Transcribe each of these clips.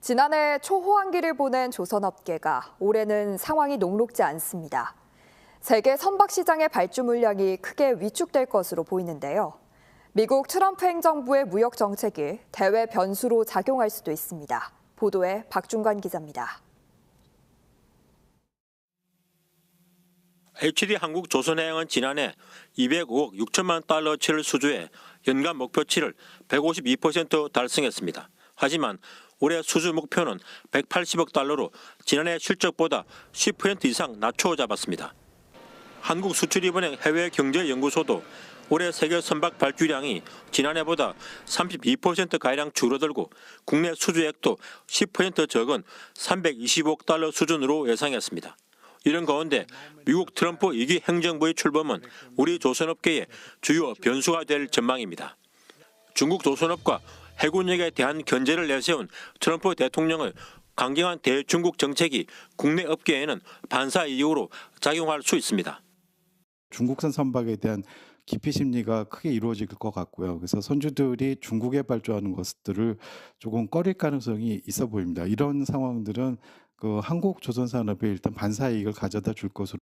지난해 초호황기를 보낸 조선업계가 올해는 상황이 녹록지 않습니다. 세계 선박시장의 발주 물량이 크게 위축될 것으로 보이는데요. 미국 트럼프 행정부의 무역 정책이 대외 변수로 작용할 수도 있습니다. 보도에 박중관 기자입니다. HD한국조선해양은 지난해 205억 6천만 달러치를 수주해 연간 목표치를 152% 달성했습니다. 하지만 올해 수주 목표는 180억 달러로 지난해 실적보다 10% 이상 낮춰 잡았습니다. 한국수출입은행 해외경제연구소도 올해 세계 선박 발주량이 지난해보다 32%가량 줄어들고 국내 수주액도 10% 적은 320억 달러 수준으로 예상했습니다. 이런 가운데 미국 트럼프 2기 행정부의 출범은 우리 조선업계의 주요 변수가 될 전망입니다. 중국 조선업과 해군력에 대한 견제를 내세운 트럼프 대통령의 강경한 대중국 정책이 국내 업계에는 반사 이익으로 작용할 수 있습니다. 중국산 선박에 대한 기피 심리가 크게 이루어질 것 같고요. 그래서 선주들이 중국에 발주하는 것들을 조금 꺼릴 가능성이 있어 보입니다. 이런 상황들은 한국 조선 산업에 일단 반사 이익을 가져다 줄 것으로.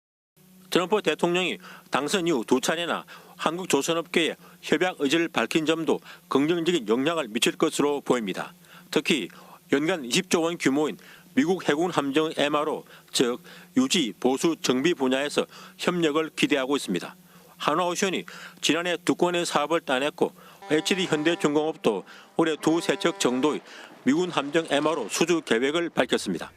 트럼프 대통령이 당선 이후 2차례나 한국 조선업계에 협약 의지를 밝힌 점도 긍정적인 영향을 미칠 것으로 보입니다. 특히 연간 20조 원 규모인 미국 해군 함정 MRO, 즉 유지, 보수, 정비 분야에서 협력을 기대하고 있습니다. 한화오션이 지난해 2건의 사업을 따냈고 HD현대중공업도 올해 2세척 정도의 미군 함정 MRO 수주 계획을 밝혔습니다.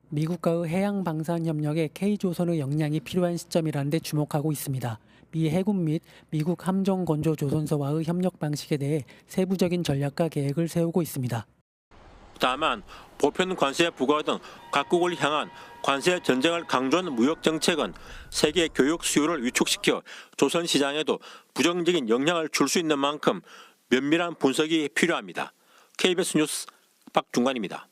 미국과의 해양 방산 협력에 K조선의 역량이 필요한 시점이라는 데 주목하고 있습니다. 미 해군 및 미국 함정건조조선소와의 협력 방식에 대해 세부적인 전략과 계획을 세우고 있습니다. 다만 보편 관세 부과 등 각국을 향한 관세 전쟁을 강조한 무역 정책은 세계 교육 수요를 위축시켜 조선 시장에도 부정적인 영향을 줄 수 있는 만큼 면밀한 분석이 필요합니다. KBS 뉴스 박중관입니다.